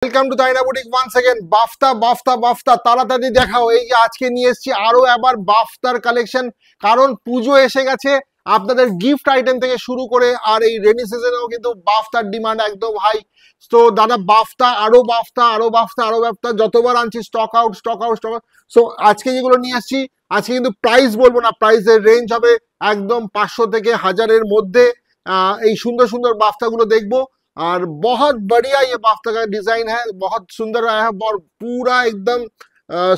Welcome to তাইনা boutique once again. বাফতা বাফতা বাফতা তাড়াতাড়ি দেখাও। এই যে আজকে নিয়ে এসেছি আরো আবার বাফতার কালেকশন, কারণ পুজো এসে গেছে। আপনাদের গিফট আইটেম থেকে শুরু করে আর এই রেনি সিজনেও কিন্তু বাফতার ডিমান্ড একদম হাই। তো দাদা বাফতা আরো বাফতা আরো বাফতা আরো বাফতা, যতবার আনছি stock out stock out stock out. So আজকে যেগুলো নিয়ে আসছি, আজকে কিন্তু প্রাইস বলবো না, প্রাইসের রেঞ্জ হবে একদম 500 থেকে 1000-এর মধ্যে। এই সুন্দর সুন্দর বাফতাগুলো দেখবো। और बहुत बढ़िया ये बाफ्ता का डिजाइन है, बहुत सुंदर आया है और पूरा एकदम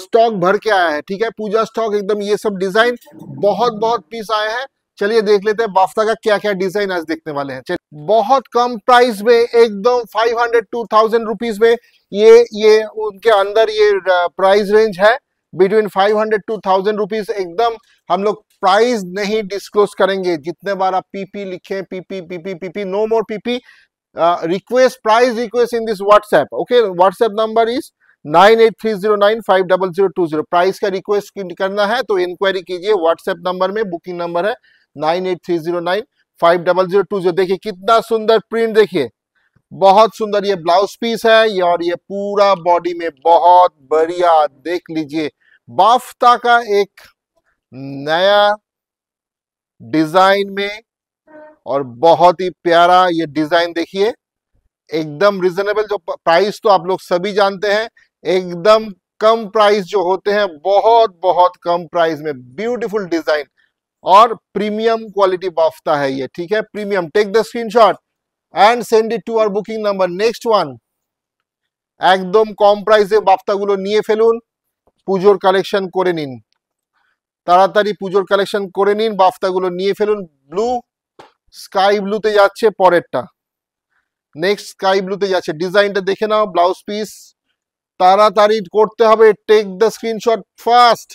स्टॉक भर के आया है। ठीक है, पूजा स्टॉक एकदम, ये सब डिजाइन बहुत बहुत पीस आए हैं। चलिए देख लेते हैं बाफ्ता का क्या क्या डिजाइन आज देखने वाले हैं। चलिए, बहुत कम प्राइस में एकदम 500 to 1000 रुपीज में ये उनके अंदर ये प्राइस रेंज है बिटवीन 500 to 1000 रुपीज। एकदम हम लोग प्राइस नहीं डिस्क्लोज करेंगे। जितने बार आप पीपी लिखे, PP PP PP, no more PP. Request price request in this WhatsApp. Okay, WhatsApp number is 9830950020। Price का रिक्वेस्ट करना है तो इंक्वायरी कीजिए। व्हाट्सएप नंबर में बुकिंग नंबर है 9830950020। देखिए कितना सुंदर प्रिंट, देखिए बहुत सुंदर ये ब्लाउज पीस है ये, और ये पूरा बॉडी में बहुत बढ़िया। देख लीजिए बाफ्ता का एक नया डिजाइन में, और बहुत ही प्यारा ये डिजाइन। देखिए एकदम रिजनेबल, जो प्राइस तो आप लोग सभी जानते हैं, एकदम कम प्राइस जो होते हैं, बहुत बहुत कम प्राइस में ब्यूटीफुल डिजाइन और प्रीमियम क्वालिटी बाफ्ता है ये। ठीक है, premium. Take the screenshot and send it to our booking number. Next one, একদম কম প্রাইসে বাফতাগুলো নিয়ে ফেলুন, পুজোর কালেকশন করে নিন, তাড়াতাড়ি পুজোর কালেকশন করে নিন, বাফতাগুলো নিয়ে ফেলুন। ব্লু, স্কাই ব্লুতে যাচ্ছে পরেরটা, নেক্সট স্কাই ব্লুতে যাচ্ছে। ডিজাইনটা দেখে নাও, ব্লাউজ পিস তাড়াতাড়ি করতে হবে। Take the screenshot fast,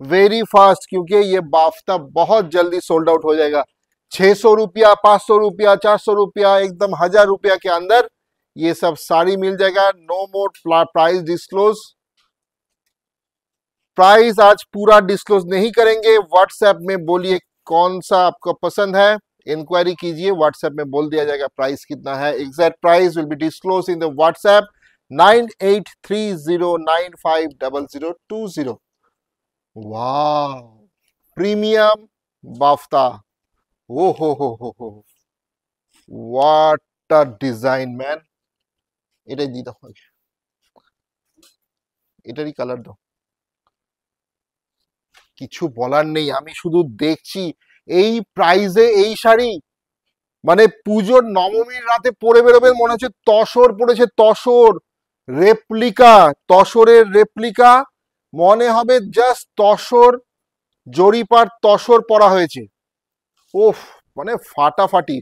very fast, क्योंकि ये बाफ्ता बहुत जल्दी सोल्ड आउट हो जाएगा। 600 रुपया, 500 रुपया, 400 रुपया, एकदम 1000 रुपया के अंदर ये सब साड़ी मिल जाएगा। No more price disclose. Price आज पूरा डिस्क्लोज नहीं करेंगे। व्हाट्सएप में बोलिए कौन सा आपको पसंद है, इंक्वायरी कीजिए, व्हाट्सएप में बोल दिया जाएगा प्राइस कितना है। Exact price will be disclose in the WhatsApp 9830950020। वाह, प्रीमियम बाफ्ता, ओ हो, व्हाट अ डिजाइन मैन। এটাই দি দাও, এটারই কালার দাও। কিছু বলার নেই, আমি শুধু দেখছি এই প্রাইজে এই শাড়ি, মানে পুজোর নবমীর রাতে পরে বেরোবেন মনে হচ্ছে তসর পড়েছে, তসর রেপ্লিকা, তসরের রেপ্লিকা মনে হবে, জাস্ট তসর জরিপার তসর পরা হয়েছে। ওফ, মানে ফাটাফাটি।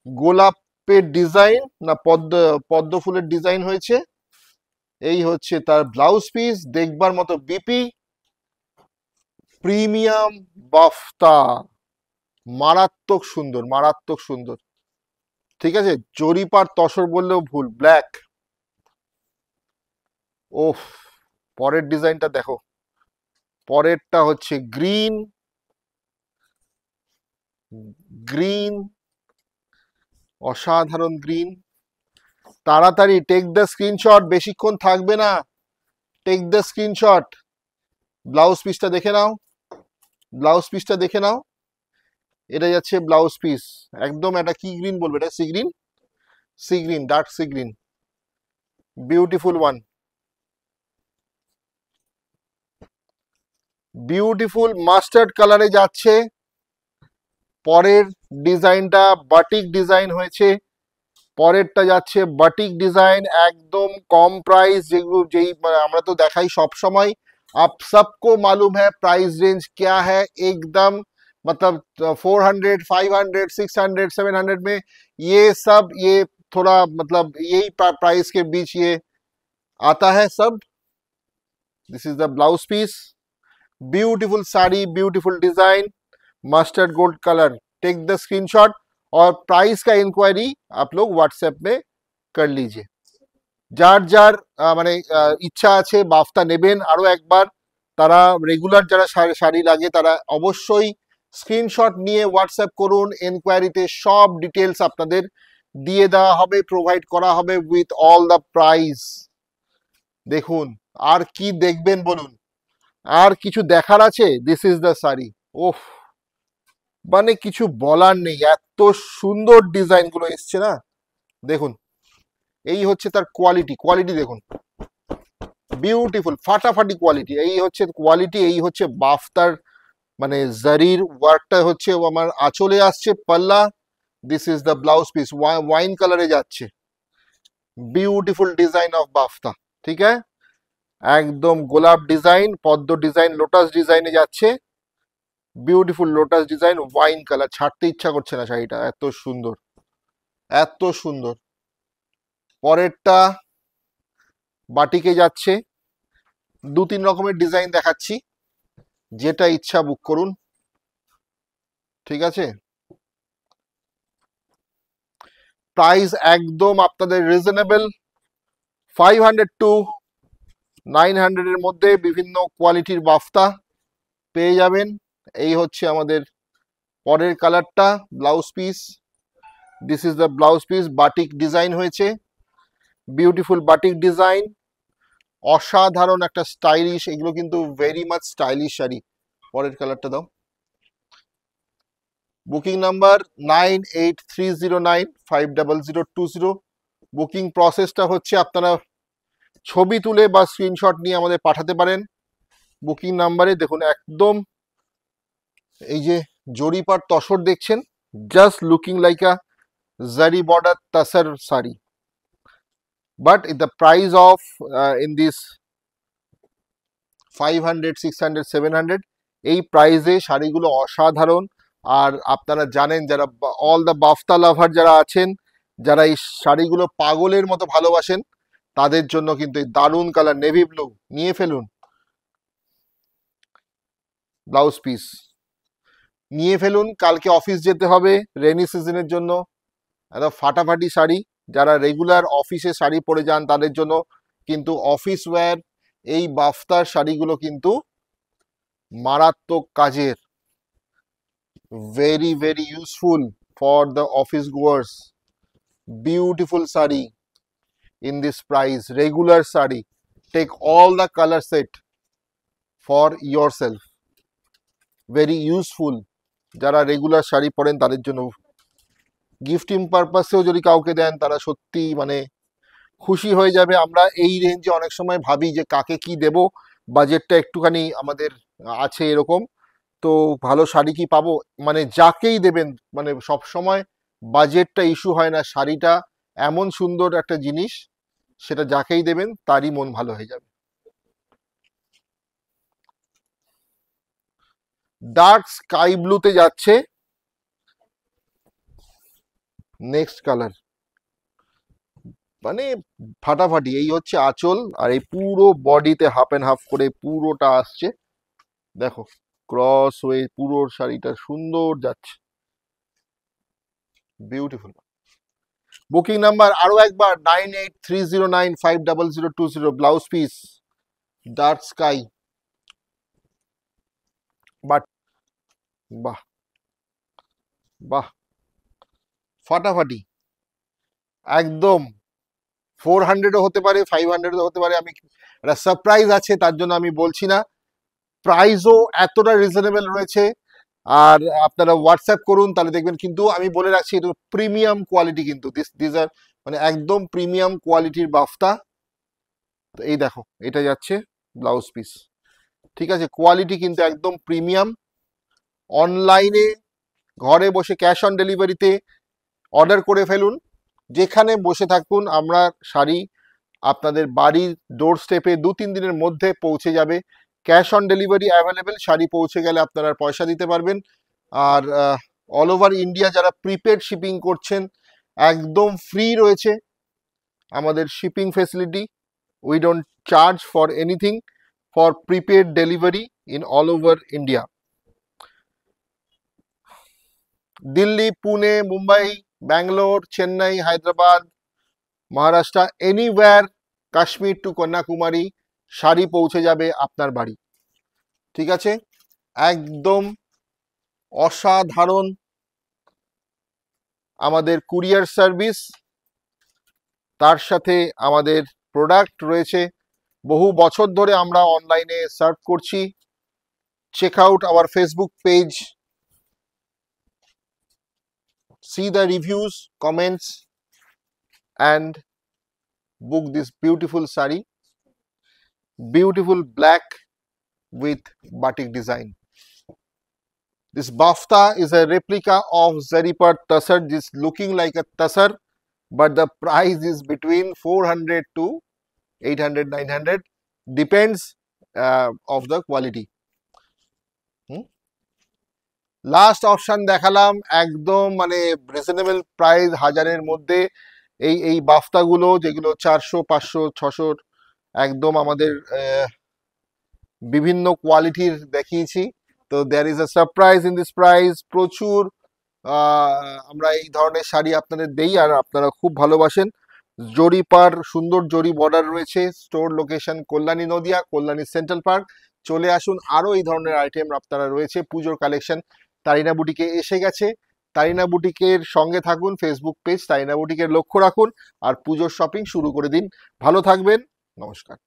গোলাপের ডিজাইন না পদ্ম ফুলের ডিজাইন হয়েছে। এই হচ্ছে তার ব্লাউজ পিস, দেখবার মতো বিপি। প্রিমিয়াম বাফতা, মারাত্মক সুন্দর, মারাত্মক সুন্দর। ঠিক আছে, জরিপার তসর বললেও ভুল। ব্ল্যাক, ওফ, পরের ডিজাইনটা দেখো। পরেরটা হচ্ছে গ্রিন, গ্রিন, অসাধারণ গ্রিন। তাড়াতাড়ি টেক দ্য স্ক্রিনশট, বেশিক্ষণ থাকবে না। Take the screenshot. ব্লাউজ পিসটা দেখে নাও, ব্লাউজ পিসটা দেখে নাও। এটা যাচ্ছে ব্লাউজ পিস, একদম এটা কি গ্রিন বলবো, এটা sea green, sea green, dark sea green, beautiful one, beautiful mustard কালারে যাচ্ছে। পরের ডিজাইনটা বাটিক ডিজাইন হয়েছে, পরেরটা যাচ্ছে বাটিক डिजाइन, एकदम कम प्राइस। যেগুলো যেই আমরা তো দেখাই সব সময়, आप सबको मालूम है प्राइस रेंज क्या है। एकदम मतलब 400, 500, 600, 700 में ये सब, ये थोड़ा मतलब यही प्राइस के बीच ये आता है सब। This is the blouse piece, beautiful sari, beautiful design, mustard gold colour. Take the screenshot और प्राइस का इंक्वायरी आप लोग व्हाट्सएप में कर लीजिए। যার যার মানে ইচ্ছা আছে বাফতা নেবেন আরো একবার, তারা রেগুলার যারা শাড়ি লাগে তারা অবশ্যই স্ক্রিনশট নিয়ে হোয়াটসঅ্যাপ করুন। এনকোয়ারিতে সব ডিটেলস আপনাদের দিয়ে দেওয়া হবে, প্রোভাইড করা হবে উইথ অল দ্য প্রাইস। দেখুন আর কি দেখবেন বলুন, আর কিছু দেখার আছে? This is the sari. ওফ, মানে কিছু বলার নেই, এত সুন্দর ডিজাইন গুলো এসছে না। দেখুন এই হচ্ছে তার কোয়ালিটি, কোয়ালিটি দেখুন, বিউটিফুল ফাটাফাটি কোয়ালিটি। এই হচ্ছে কোয়ালিটি, এই হচ্ছে বাফতার মানে জারির ওয়ার্কটা হচ্ছে আমার আঁচলে আসছে, পাল্লা। This is the blouse piece, wine কালারে যাচ্ছে, বিউটিফুল ডিজাইন অফ বাফতা। ঠিক আছে, একদম গোলাপ ডিজাইন, পদ্ম ডিজাইন, লোটাস ডিজাইনে যাচ্ছে, beautiful lotus design, wine colour, ছাড়তে ইচ্ছা করছে না শাড়িটা, এত সুন্দর, এত সুন্দর। পরেরটা বাটিকে যাচ্ছে, দু তিন রকমের ডিজাইন দেখাচ্ছি, যেটা ইচ্ছা বুক করুন। ঠিক আছে, প্রাইস একদম আপনাদের রিজনেবল, 500 টু 900 এর মধ্যে বিভিন্ন কোয়ালিটির বাফতা পেয়ে যাবেন। এই হচ্ছে আমাদের পরের কালারটা, blouse piece. This is the blouse piece, batik design হয়েছে, বিউটিফুল বাটিক ডিজাইন, অসাধারণ একটা স্টাইলিশ, এগুলো কিন্তু ভেরি মাচ স্টাইলিশ শাড়ি। পরের কালারটা দাও। Booking number 9830950020। বুকিং প্রসেসটা হচ্ছে আপনারা ছবি তুলে বা স্ক্রিনশট নিয়ে আমাদের পাঠাতে পারেন বুকিং নাম্বারে। দেখুন একদম এই যে জরিপার তসর দেখছেন, জাস্ট লুকিং লাইক আ জারি border তাসার sari, but the price of in this 500 600 700 এই প্রাইসে শাড়িগুলো অসাধারণ। আর আপনারা জানেন যারা অল দ্য বাফতা লাভার যারা আছেন, যারা এই শাড়িগুলো পাগলের মতো ভালোবাসেন, তাদের জন্য কিন্তু এই দারুণ কালার নেভি ব্লু নিয়ে ফেলুন। ব্লাউজ পিস নিয়ে ফেলুন, কালকে অফিস যেতে হবে রেনি সিজনের জন্য, একদম ফাটাফাটি শাড়ি। যারা রেগুলার অফিসে শাড়ি পরে যান তাদের জন্য কিন্তু অফিস ওয়্যার এই বাফতার শাড়িগুলো কিন্তু মারাত্মক কাজের, very very useful for the office goers. Beautiful sari in this price, regular sari, take all the colour set for yourself, very useful. যারা রেগুলার শাড়ি পরেন তাদের জন্য, গিফটিং পারপাসেও যদি কাউকে দেন তারা সত্যি মানে খুশি হয়ে যাবে। আমরা এই রেঞ্জে অনেক সময় ভাবি যে কাকে কি দেব, বাজেটটা একটুখানি আমাদের আছে এরকম, তো ভালো শাড়ি কি পাবো, মানে যাকেই দেবেন, মানে সব সময় বাজেটটা ইস্যু হয় না, শাড়িটা এমন সুন্দর একটা জিনিস, সেটা যাকেই দেবেন তারই মন ভালো হয়ে যাবে। ডার্ক স্কাই ব্লুতে যাচ্ছে, নেক্সট কালার, মানে ফাটাফাটি। এই হচ্ছে আঁচল, আর এই পুরো বডিতে হাফ অ্যান্ড হাফ করে পুরোটা আসছে, দেখো ক্রস হয়ে পুরো শাড়িটা সুন্দর যাচ্ছে, বিউটিফুল। বুকিং নাম্বার আরো একবার 9830950020। Blouse piece dark sky, but বাহ বাহ ফাটাফাটি, একদম 400ও হতে পারে, 500ও হতে পারে, আমি একটা সারপ্রাইজ আছে তার জন্য আমি বলছি না। প্রাইসও এতটা রিজনেবল রয়েছে, আর আপনারা হোয়াটসঅ্যাপ করুন তাহলে দেখবেন। কিন্তু আমি বলে রাখছি এটা প্রিমিয়াম কোয়ালিটি, কিন্তু দিস আর মানে একদম প্রিমিয়াম কোয়ালিটির বাফতা। তো এই দেখো এটা যাচ্ছে ব্লাউজ পিস, ঠিক আছে, কোয়ালিটি কিন্তু একদম প্রিমিয়াম। অনলাইনে ঘরে বসে ক্যাশ অন ডেলিভারিতে অর্ডার করে ফেলুন, যেখানে বসে থাকুন আমরা শাড়ি আপনাদের বাড়ির ডোর স্টেপে 2-3 দিনের মধ্যে পৌঁছে যাবে। Cash on delivery available, sari পৌঁছে গেলে আপনারা পয়সা দিতে পারবেন। আর অল ওভার ইন্ডিয়া যারা প্রিপেড শিপিং করছেন একদম ফ্রি রয়েছে আমাদের shipping facility, we don't charge for anything for prepaid delivery in all over India. Delhi, Pune, Mumbai, Bangalore, Chennai, Hyderabad, Maharashtra, anywhere, Kashmir to Kanyakumari, sari পৌঁছে যাবে আপনার বাড়ি। ঠিক আছে, একদম অসাধারণ আমাদের কুরিয়ার সার্ভিস, তার সাথে আমাদের প্রোডাক্ট রয়েছে। বহু বছর ধরে আমরা অনলাইনে সার্ভ করছি। Check out our Facebook page, see the reviews, comments, and book this beautiful sari, beautiful black with batik design. This bafta is a replica of Zaripur Tassar. This looking like a Tassar, but the price is between 400 to 800, 900, depends of the quality. Last option দেখালাম একদম মানে reasonable price, হাজারের মধ্যে এই বাফতাগুলো যেগুলো 400, 500, 600, একদম আমাদের বিভিন্ন কোয়ালিটির দেখিয়েছি। তো there is a surprise in this price. প্রচুর আমরা এই ধরনের শাড়ি আপনাদের দেই আর আপনারা খুব ভালোবাসেন। জরি পার সুন্দর জরি বর্ডার রয়েছে। Store location Kalyani Nadia, Kalyani central park. চলে আসুন, আরো এই ধরনের আইটেম আপনারা রয়েছে। পুজোর কালেকশন তারিনা বুটিকে এসে গেছে। তারিনা বুটিকের সঙ্গে থাকুন, ফেসবুক পেজ তারিনা বুটিকের লক্ষ্য রাখুন আর পুজোর শপিং শুরু করে দিন। ভালো থাকবেন, নমস্কার।